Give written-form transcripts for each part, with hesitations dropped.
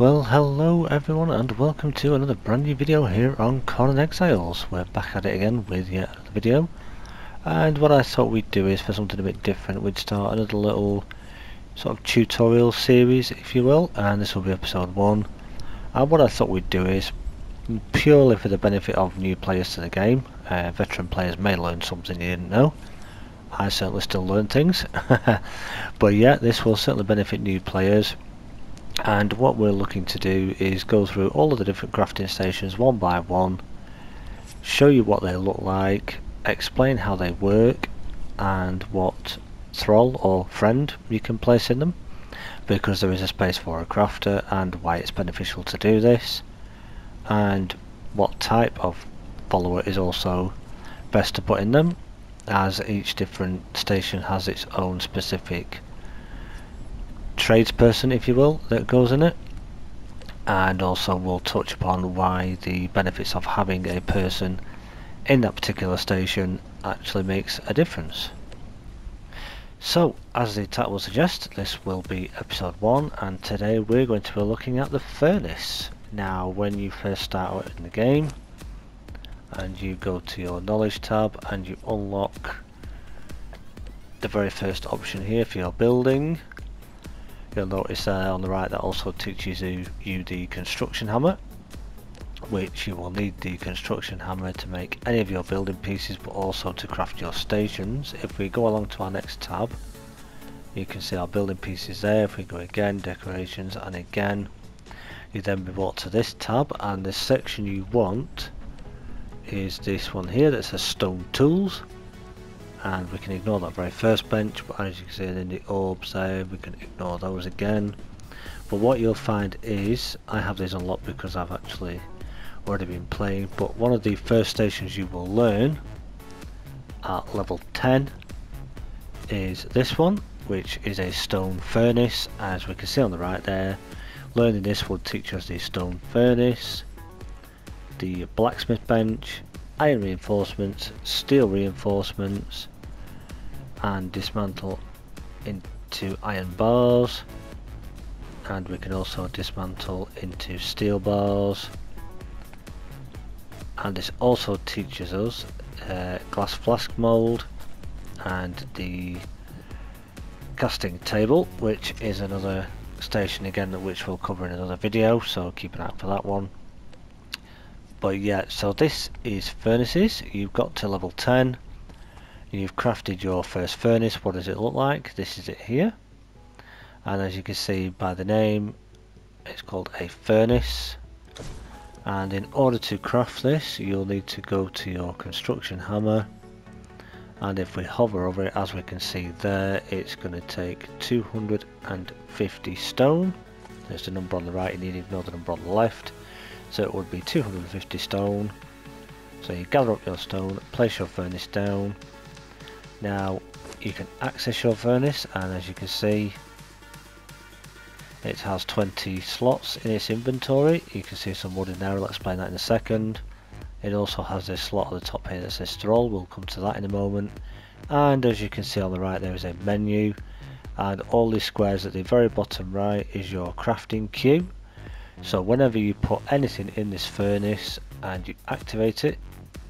Well, hello everyone and welcome to another brand new video here on Conan Exiles. We're back at it again with yet another video, and what I thought we'd do is, for something a bit different, we'd start another little sort of tutorial series, if you will, and this will be episode 1. And what I thought we'd do is, purely for the benefit of new players to the game, veteran players may learn something you didn't know. I certainly still learn things, but yeah, this will certainly benefit new players. And what we're looking to do is go through all of the different crafting stations one by one, show you what they look like, explain how they work, and what thrall or friend you can place in them, because there is a space for a crafter, and why it's beneficial to do this, and what type of follower is also best to put in them, as each different station has its own specific tradesperson, if you will, that goes in it. And also we'll touch upon why the benefits of having a person in that particular station actually makes a difference. So, as the title will suggest, this will be episode 1, and today we're going to be looking at the furnace. Now, when you first start out in the game and you go to your knowledge tab and you unlock the very first option here for your building, you'll notice there on the right that also teaches you the construction hammer, which you will need the construction hammer to make any of your building pieces, but also to craft your stations. If we go along to our next tab, you can see our building pieces there. If we go again, decorations, and again, you then be brought to this tab, and the section you want is this one here that says stone tools. And we can ignore that very first bench, but as you can see in the orbs there, we can ignore those again. But what you'll find is, I have these unlocked because I've actually already been playing, but one of the first stations you will learn at level 10 is this one, which is a stone furnace. As we can see on the right there, learning this will teach us the stone furnace, the blacksmith bench, iron reinforcements, steel reinforcements, and dismantle into iron bars, and we can also dismantle into steel bars. And this also teaches us glass flask mold and the casting table, which is another station again which we'll cover in another video, so keep an eye out for that one. But yeah, so this is furnaces. You've got to level 10. You've crafted your first furnace. What does it look like? This is it here. And as you can see by the name, it's called a furnace. And in order to craft this, you'll need to go to your construction hammer. And if we hover over it, as we can see there, it's going to take 250 stone. There's the number on the right, you need to ignore the number on the left. So it would be 250 stone. So you gather up your stone, place your furnace down. Now you can access your furnace, and as you can see, it has 20 slots in its inventory. You can see some wood in there, I'll explain that in a second. It also has this slot at the top here that says thrall, we'll come to that in a moment. And as you can see on the right, there is a menu, and all these squares at the very bottom right is your crafting queue. So whenever you put anything in this furnace and you activate it,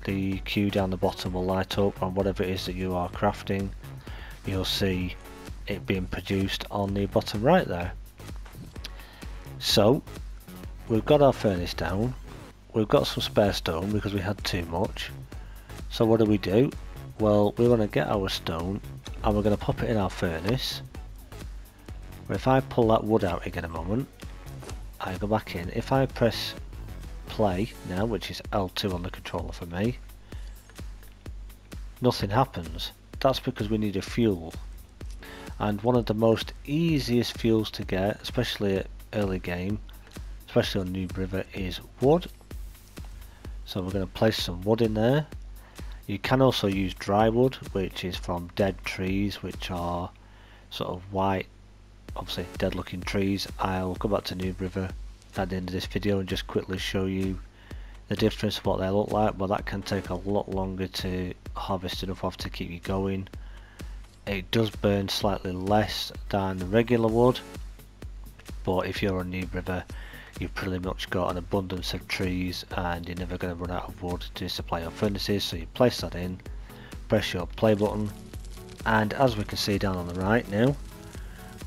the queue down the bottom will light up, and whatever it is that you are crafting, you'll see it being produced on the bottom right there. So we've got our furnace down, we've got some spare stone because we had too much. So what do? Well, we want to get our stone and we're going to pop it in our furnace. But if I pull that wood out again a moment, I go back in. If I press play now, which is L2 on the controller for me, nothing happens. That's because we need a fuel. And one of the most easiest fuels to get, especially at early game, especially on New River, is wood. So we're going to place some wood in there. You can also use dry wood, which is from dead trees, which are sort of white, obviously dead looking trees. I'll go back to New River at the end of this video and just quickly show you the difference of what they look like, but that can take a lot longer to harvest enough of to keep you going. It does burn slightly less than regular wood, but if you're on New River, you've pretty much got an abundance of trees and you're never going to run out of wood to supply your furnaces. So you place that in, press your play button, and as we can see down on the right now,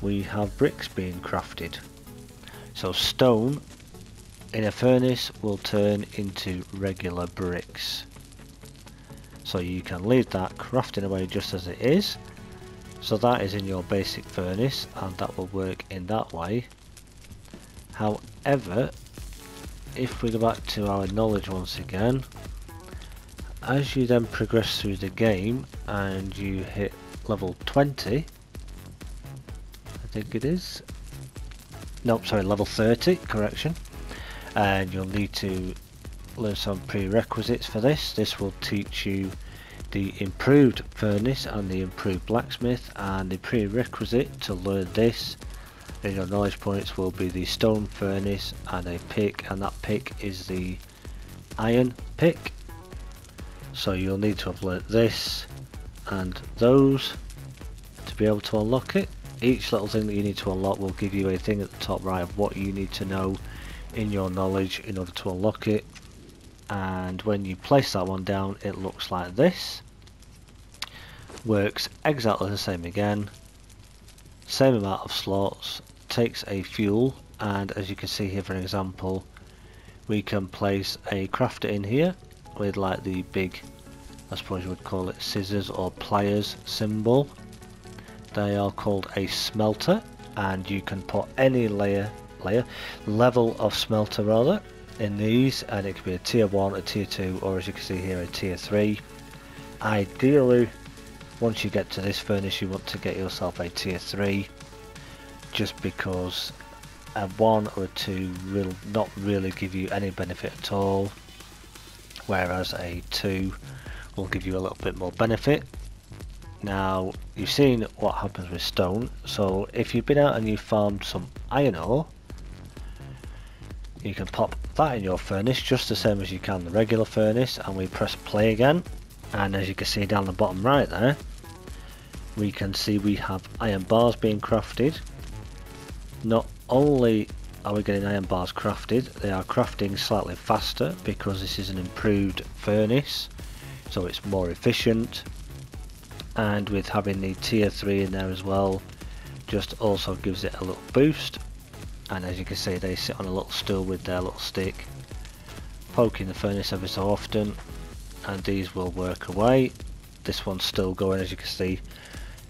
we have bricks being crafted. So stone in a furnace will turn into regular bricks. So you can leave that crafting away just as it is. So that is in your basic furnace and that will work in that way. However, if we go back to our knowledge once again, as you then progress through the game and you hit level 20, I think it is, nope, sorry, level 30, correction, and you'll need to learn some prerequisites for this. This will teach you the improved furnace and the improved blacksmith, and the prerequisite to learn this in your knowledge points will be the stone furnace and a pick, and that pick is the iron pick. So you'll need to have learnt this and those to be able to unlock it. Each little thing that you need to unlock will give you a thing at the top right of what you need to know in your knowledge in order to unlock it. And when you place that one down, it looks like this. Works exactly the same again, same amount of slots, takes a fuel, and as you can see here, for example, we can place a crafter in here with like the big, I suppose you would call it scissors or pliers symbol. They are called a smelter, and you can put any level of smelter rather in these, and it could be a tier 1, a tier 2, or as you can see here, a tier 3. Ideally, once you get to this furnace, you want to get yourself a tier 3, just because a 1 or a 2 will not really give you any benefit at all, whereas a 2 will give you a little bit more benefit. Now, you've seen what happens with stone, so if you've been out and you farmed some iron ore, you can pop that in your furnace just the same as you can the regular furnace, and we press play again, and as you can see down the bottom right there, we can see we have iron bars being crafted. Not only are we getting iron bars crafted, they are crafting slightly faster because this is an improved furnace, so it's more efficient, and with having the tier 3 in there as well, just also gives it a little boost. And as you can see, they sit on a little stool with their little stick, poking the furnace every so often, and these will work away. This one's still going, as you can see,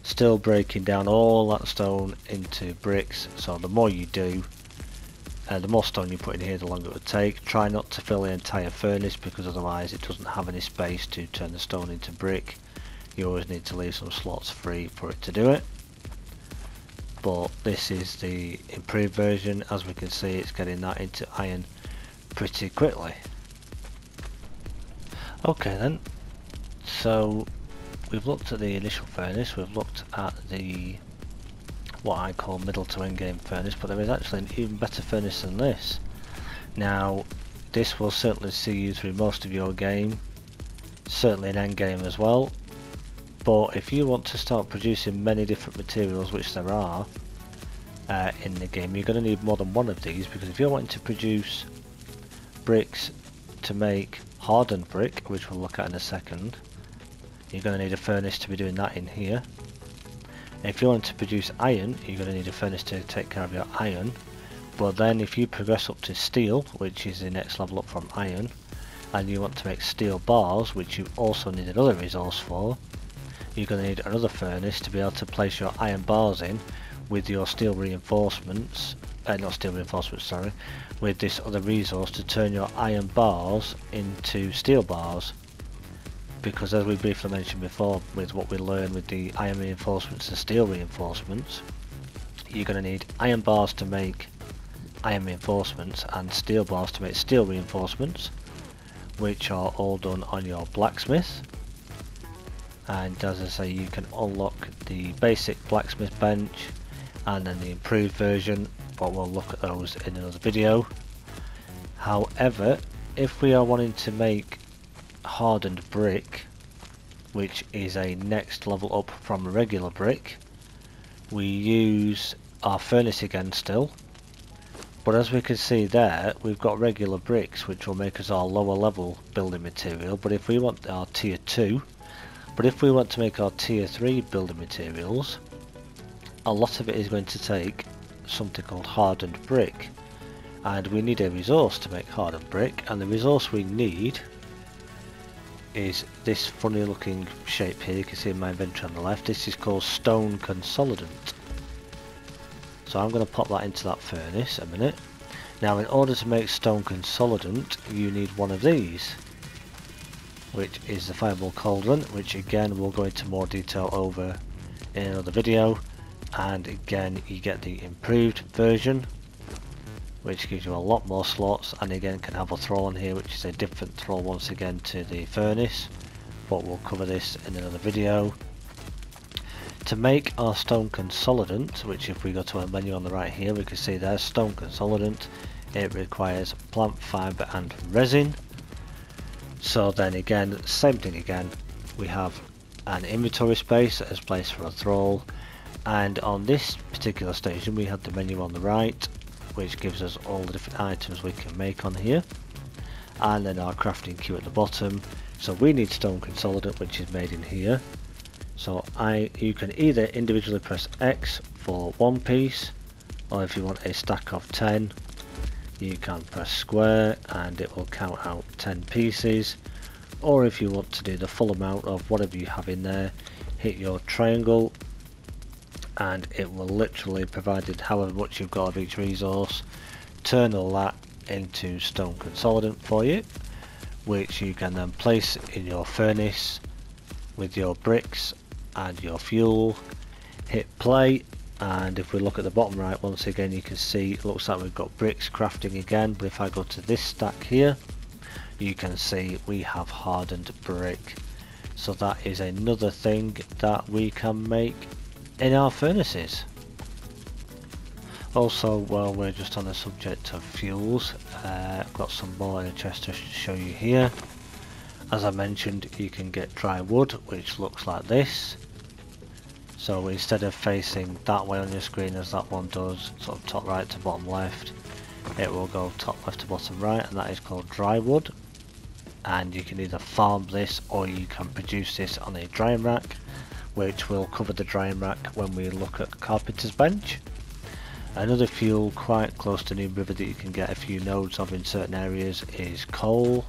still breaking down all that stone into bricks. So the more you do, the more stone you put in here, the longer it would take. Try not to fill the entire furnace, because otherwise it doesn't have any space to turn the stone into brick. You always need to leave some slots free for it to do it. But this is the improved version. As we can see, it's getting that into iron pretty quickly. Okay then, so we've looked at the initial furnace, we've looked at the what I call middle to end game furnace, but there is actually an even better furnace than this. Now, this will certainly see you through most of your game, certainly an end game as well. But if you want to start producing many different materials, which there are in the game, you're going to need more than one of these, because if you're wanting to produce bricks to make hardened brick, which we'll look at in a second, you're going to need a furnace to be doing that in here. If you want to produce iron, you're going to need a furnace to take care of your iron. But then if you progress up to steel, which is the next level up from iron, and you want to make steel bars, which you also need another resource for, you're going to need another furnace to be able to place your iron bars in with your steel reinforcements, not steel reinforcements, sorry, with this other resource to turn your iron bars into steel bars. Because as we briefly mentioned before, with what we learned with the iron reinforcements and steel reinforcements, you're going to need iron bars to make iron reinforcements and steel bars to make steel reinforcements, which are all done on your blacksmith. And as I say, you can unlock the basic blacksmith bench and then the improved version, but we'll look at those in another video. However, if we are wanting to make hardened brick, which is a next level up from regular brick, we use our furnace again still, But as we can see there, we've got regular bricks which will make us our lower level building material, but if we want our tier 2, but if we want to make our tier 3 building materials, a lot of it is going to take something called Hardened Brick, and we need a resource to make Hardened Brick, and the resource we need is this funny looking shape here. You can see in my inventory on the left. This is called Stone Consolidant. So I'm going to pop that into that furnace a minute. Now in order to make Stone Consolidant you need one of these, which is the Fireball Cauldron, which again we'll go into more detail over in another video. And again you get the improved version, which gives you a lot more slots, and again can have a thrall on here, which is a different thrall once again to the furnace, but we'll cover this in another video. To make our Stone Consolidant, which if we go to our menu on the right here, we can see there's Stone Consolidant. It requires plant fibre and resin. So then again, same thing again, we have an inventory space as place for a thrall, and on this particular station we have the menu on the right, which gives us all the different items we can make on here, and then our crafting queue at the bottom. So we need Stone Consolidant, which is made in here. So you can either individually press X for one piece, or if you want a stack of 10 you can press square and it will count out 10 pieces, or if you want to do the full amount of whatever you have in there, hit your triangle and it will literally, provided however much you've got of each resource, turn all that into Stone Consolidant for you, which you can then place in your furnace with your bricks and your fuel. Hit play, and if we look at the bottom right once again you can see it looks like we've got bricks crafting again, but if I go to this stack here you can see we have Hardened Brick. So that is another thing that we can make in our furnaces. Also, while we're just on the subject of fuels, I've got some more in a chest to show you here. As I mentioned, you can get dry wood, which looks like this. So instead of facing that way on your screen as that one does, sort of top right to bottom left, it will go top left to bottom right, and that is called dry wood. And you can either farm this or you can produce this on a drying rack, which will cover the drying rack when we look at Carpenter's Bench. Another fuel quite close to New River that you can get a few nodes of in certain areas is coal.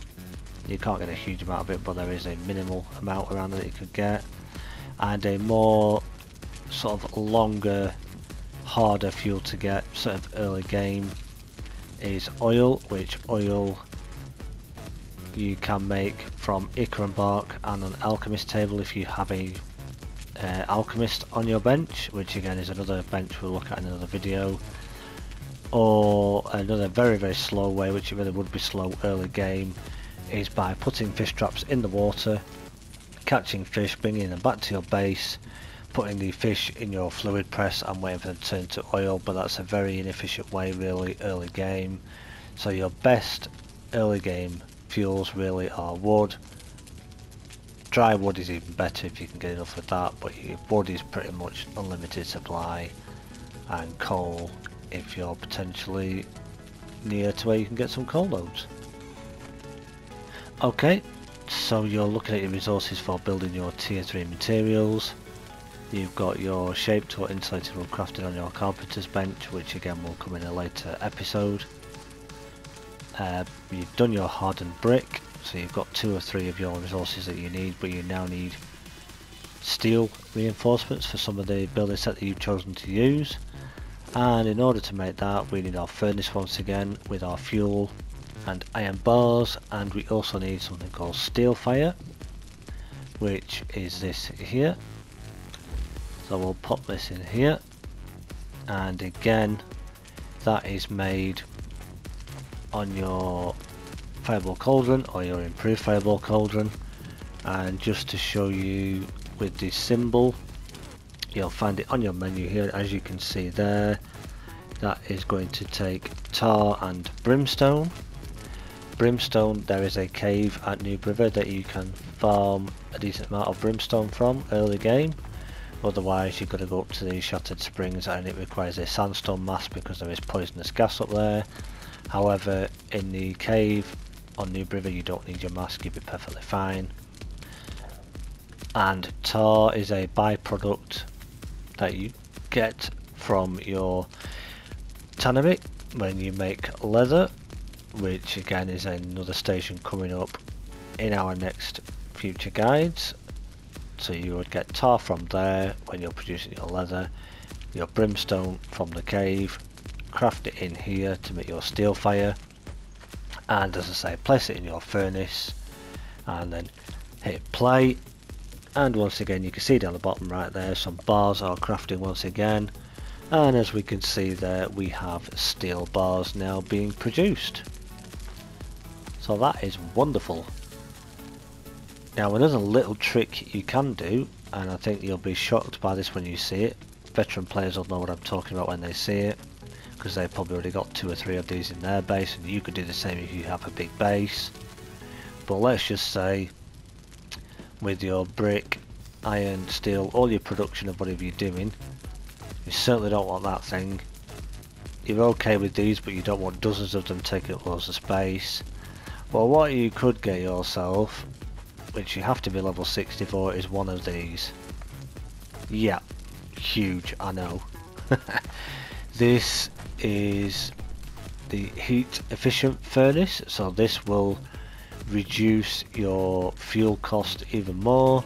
You can't get a huge amount of it, but there is a minimal amount around that you could get. And a more sort of longer, harder fuel to get sort of early game is oil, which oil you can make from acorn bark and an alchemist table if you have a alchemist on your bench, which again is another bench we'll look at in another video. Or another very very slow way, which it really would be slow early game, is by putting fish traps in the water, catching fish, bringing them back to your base, putting the fish in your fluid press and waiting for them to turn to oil, but that's a very inefficient way really early game. So your best early game fuels really are wood. Dry wood is even better if you can get enough of that, but your wood is pretty much unlimited supply, and coal if you're potentially near to where you can get some coal loads. Okay, so you're looking at your resources for building your tier 3 materials. You've got your shaped or insulated wood crafted on your Carpenter's Bench, which again will come in a later episode. You've done your Hardened Brick, so you've got 2 or 3 of your resources that you need, but you now need steel reinforcements for some of the building set that you've chosen to use. And in order to make that we need our furnace once again with our fuel and iron bars, and we also need something called steel fire, which is this here. So we'll pop this in here, and again that is made on your Fireball Cauldron or your improved Fireball Cauldron. And just to show you with this symbol, you'll find it on your menu here, as you can see there. That is going to take tar and brimstone. Brimstone, there is a cave at New River that you can farm a decent amount of brimstone from early game, Otherwise you've got to go up to these shattered springs, and it requires a sandstone mask because there is poisonous gas up there. However, in the cave on New River you don't need your mask, you'll be perfectly fine. And tar is a byproduct that you get from your tannery when you make leather, which again is another station coming up in our next future guides. So you would get tar from there when you're producing your leather, your brimstone from the cave, craft it in here to make your steel fire, and as I say, place it in your furnace and then hit play. And once again you can see down the bottom right there some bars are crafting once again, and as we can see there we have steel bars now being produced. So that is wonderful. Now another little trick you can do, and I think you'll be shocked by this when you see it. Veteran players will know what I'm talking about when they see it, because they've probably already got 2 or 3 of these in their base, and you could do the same if you have a big base. But let's just say with your brick, iron, steel, all your production of whatever you're doing, you certainly don't want that thing. You're okay with these, but you don't want dozens of them taking up loads of space. Well, what you could get yourself, which you have to be level 64, is one of these. Yeah, huge, I know. This is the heat efficient furnace, so this will reduce your fuel cost even more.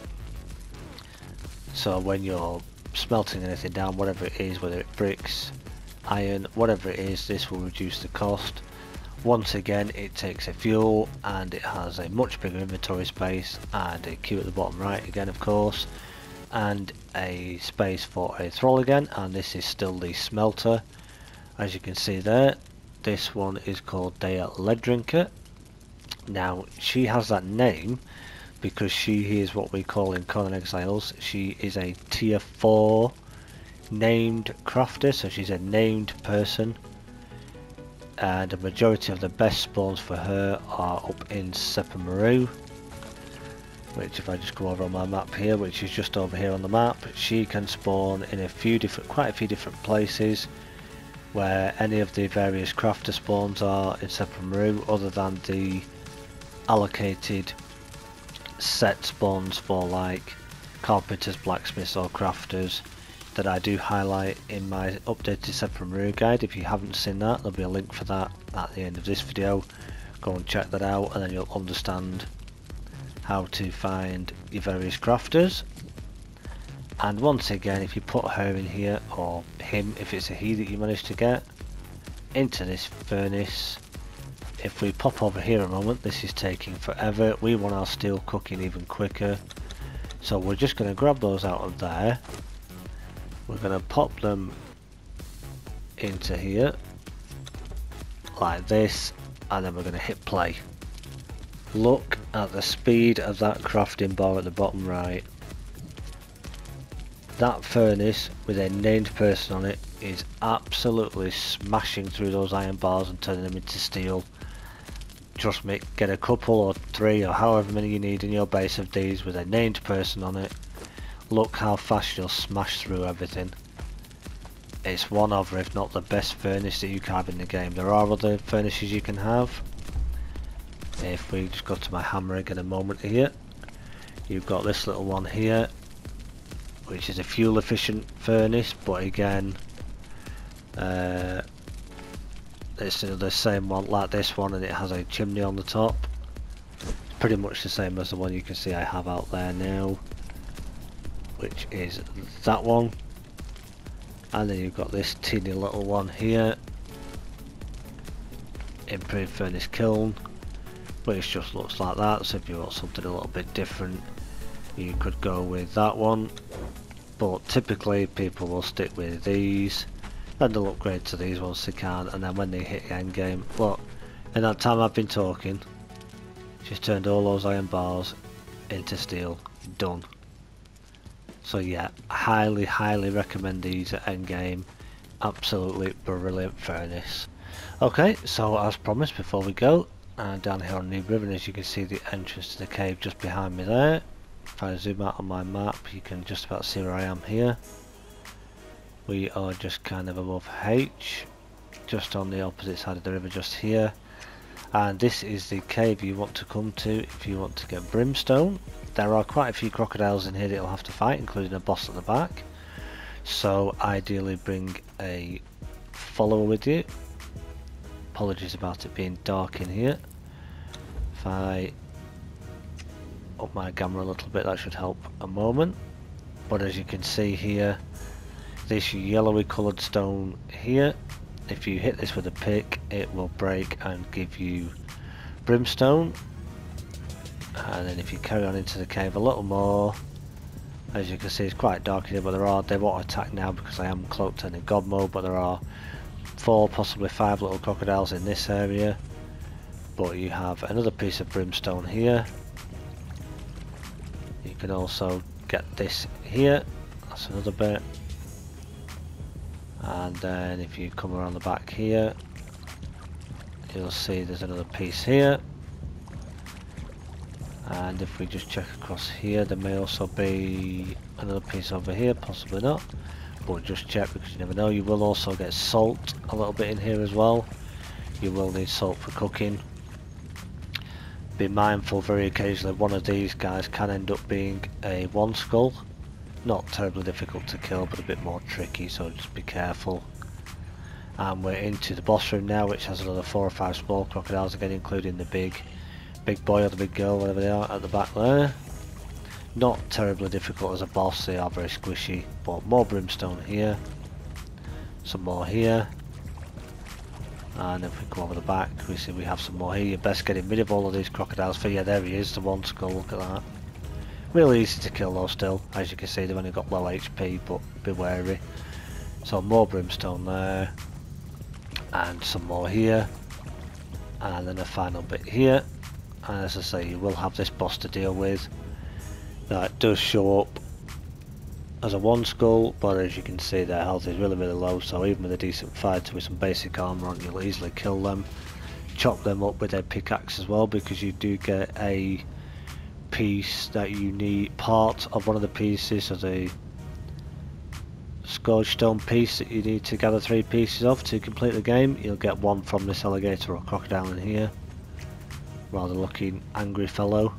So when you're smelting anything down, whatever it is, whether it's bricks, iron, whatever it is, this will reduce the cost. Once again, it takes a fuel and it has a much bigger inventory space, and a queue at the bottom right again of course, and a space for a thrall again, and this is still the smelter. As you can see there, this one is called Dea Lead Drinker. Now she has that name because she is what we call in Conan Exiles, she is a tier 4 named crafter, so she's a named person. And the majority of the best spawns for her are up in Sepamaru, which if I just go over on my map here, which is just over here on the map, she can spawn in quite a few different places where any of the various crafter spawns are in Sepamaru, other than the allocated set spawns for like carpenters, blacksmiths or crafters that I do highlight in my updated Sepamaru guide. If you haven't seen that, there'll be a link for that at the end of this video. Go and check that out, and then you'll understand how to find your various crafters. And once again, if you put her in here, or him if it's a he that you manage to get, into this furnace, if we pop over here a moment, this is taking forever. We want our steel cooking even quicker, so we're just going to grab those out of there. We're going to pop them into here like this, and then we're going to hit play. Look at the speed of that crafting bar at the bottom right. That furnace with a named person on it is absolutely smashing through those iron bars and turning them into steel. Trust me, get a couple or 3 or however many you need in your base of these with a named person on it. Look how fast you'll smash through everything. It's one of, if not the best furnace that you can have in the game. There are other furnaces you can have. If we just go to my hammer again a moment here, you've got this little one here, which is a fuel efficient furnace, but again it's the same one like this one, and it has a chimney on the top. It's pretty much the same as the one you can see I have out there now, which is that one. And then you've got this teeny little one here, improved furnace kiln, which just looks like that. So if you want something a little bit different, you could go with that one, but typically people will stick with these, then they'll upgrade to these once they can, and then when they hit the end game, look, in that time I've been talking, she's turned all those iron bars into steel. Done. So yeah, highly recommend these at end game. Absolutely brilliant furnace. Okay, so as promised, before we go, down here on New River, as you can see the entrance to the cave just behind me there. If I zoom out on my map, you can just about see where I am here. We are just kind of above H, just on the opposite side of the river, just here. And this is the cave you want to come to if you want to get brimstone. There are quite a few crocodiles in here that you'll have to fight, including a boss at the back. So ideally bring a follower with you. Apologies about it being dark in here. If I up my camera a little bit, that should help a moment. But as you can see here, this yellowy coloured stone here, if you hit this with a pick, it will break and give you brimstone. And then if you carry on into the cave a little more, as you can see it's quite dark here, but they won't attack now because I am cloaked and in god mode, but there are 4, possibly 5 little crocodiles in this area. But you have another piece of brimstone here. You can also get this here, that's another bit. And then if you come around the back here, you'll see there's another piece here. And if we just check across here, there may also be another piece over here, possibly not, but just check because you never know. You will also get salt a little bit in here as well. You will need salt for cooking. Be mindful, very occasionally one of these guys can end up being a one skull. Not terribly difficult to kill, but a bit more tricky, so just be careful. And we're into the boss room now, which has another 4 or 5 small crocodiles again, including the big boy or the big girl, whatever they are, at the back there. Not terribly difficult as a boss, they are very squishy, but more brimstone here, some more here, and if we go over the back, we see we have some more here. You're best getting rid of all of these crocodiles. For yeah, there he is, the one skull, look at that. Really easy to kill though still, as you can see they've only got low HP, but be wary. So more brimstone there, and some more here, and then a final bit here. And as I say, you will have this boss to deal with. That does show up as a one skull, but as you can see their health is really low, so even with a decent fighter with some basic armor on, you'll easily kill them. Chop them up with a pickaxe as well, because you do get a piece that you need, part of one of the pieces of the scourge stone piece that you need to gather 3 pieces of to complete the game. You'll get one from this alligator or crocodile in here. Rather looking angry fellow,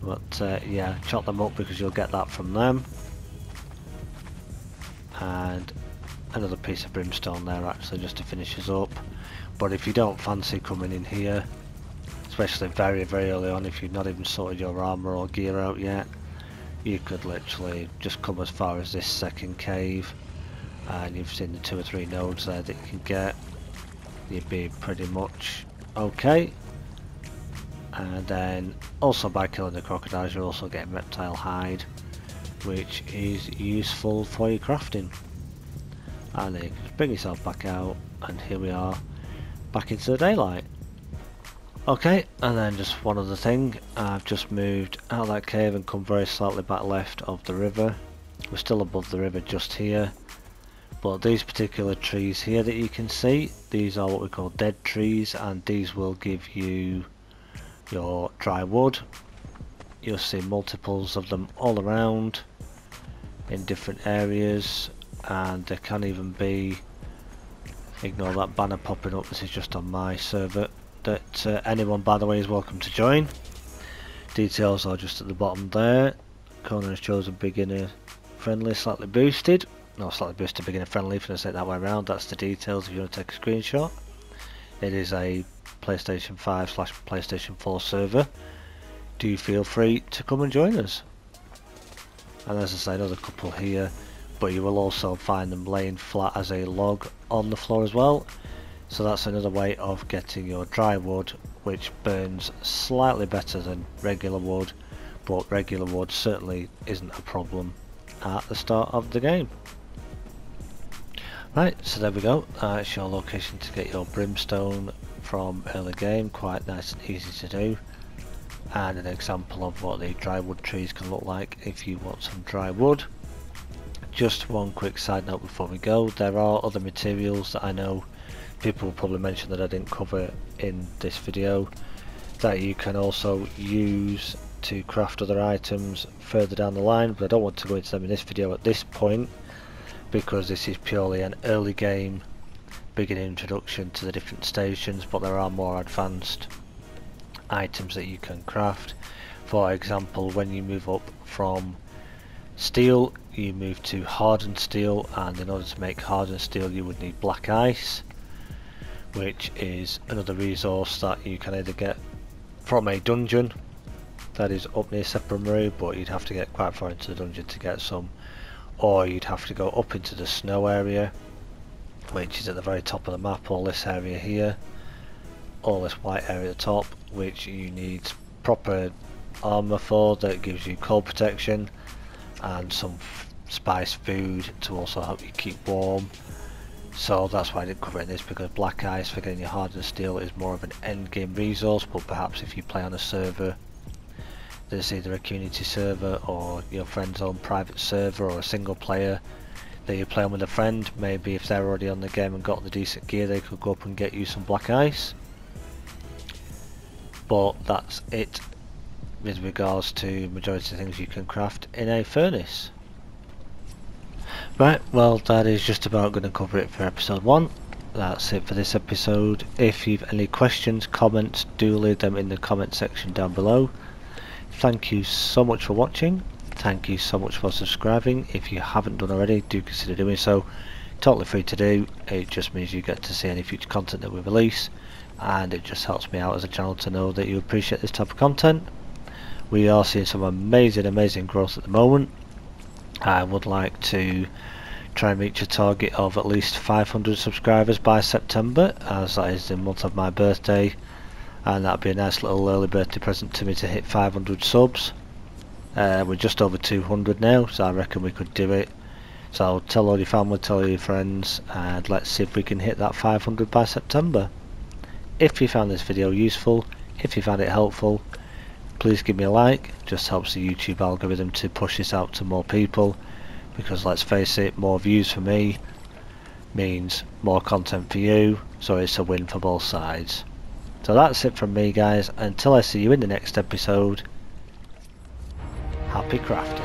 but yeah, chop them up because you'll get that from them. And another piece of brimstone there actually, just to finish us up. But if you don't fancy coming in here, especially very early on, if you've not even sorted your armor or gear out yet, you could literally just come as far as this second cave, and you've seen the 2 or 3 nodes there that you can get. You'd be pretty much okay. And then also by killing the crocodiles, you're also getting reptile hide, which is useful for your crafting. And then you can just bring yourself back out, and here we are back into the daylight. Okay, and then just one other thing, I've just moved out of that cave and come very slightly back left of the river. We're still above the river just here, but these particular trees here that you can see, these are what we call dead trees, and these will give you your dry wood. You'll see multiples of them all around in different areas, and there can even be, ignore that banner popping up, this is just on my server, that anyone by the way is welcome to join. Details are just at the bottom there. Conan has chosen beginner friendly, slightly boosted, no, slightly boosted beginner friendly, if I say it that way around. That's the details if you want to take a screenshot. It is a PlayStation 5/PlayStation 4 server. Do feel free to come and join us. And as I say, another couple here, but you will also find them laying flat as a log on the floor as well. So that's another way of getting your dry wood, which burns slightly better than regular wood, but regular wood certainly isn't a problem at the start of the game. Right, so there we go, it's your location to get your brimstone from early game, quite nice and easy to do, and an example of what the dry wood trees can look like if you want some dry wood. Just one quick side note before we go, there are other materials that I know people will probably mention that I didn't cover in this video that you can also use to craft other items further down the line, but I don't want to go into them in this video at this point, because this is purely an early game beginning introduction to the different stations. But there are more advanced items that you can craft. For example, when you move up from steel, you move to hardened steel, and in order to make hardened steel you would need black ice, which is another resource that you can either get from a dungeon that is up near Sepulchre, but you'd have to get quite far into the dungeon to get some, or you'd have to go up into the snow area, which is at the very top of the map. All this area here, all this white area at the top, which you need proper armour for, that gives you cold protection, and some spice food to also help you keep warm. So that's why I didn't cover it in this, because black ice for getting your hardened steel is more of an end game resource. But perhaps if you play on a server that's either a community server or your friend's own private server, or a single player that you play on with a friend, maybe if they're already on the game and got the decent gear, they could go up and get you some black ice. But that's it with regards to majority of things you can craft in a furnace. Right, well, that is just about going to cover it for episode 1. That's it for this episode. If you've any questions, comments, do leave them in the comment section down below. Thank you so much for watching. Thank you so much for subscribing. If you haven't done already, do consider doing so. Totally free to do. It just means you get to see any future content that we release, and it just helps me out as a channel to know that you appreciate this type of content. We are seeing some amazing growth at the moment. I would like to try and reach a target of at least 500 subscribers by September, as that is the month of my birthday, and that'd be a nice little early birthday present to me to hit 500 subs. We're just over 200 now, so I reckon we could do it. So tell all your family, tell all your friends, and let's see if we can hit that 500 by September. If you found this video useful, if you found it helpful, please give me a like. It just helps the YouTube algorithm to push this out to more people, because let's face it, more views for me means more content for you, so it's a win for both sides. So that's it from me, guys. Until I see you in the next episode, happy crafting.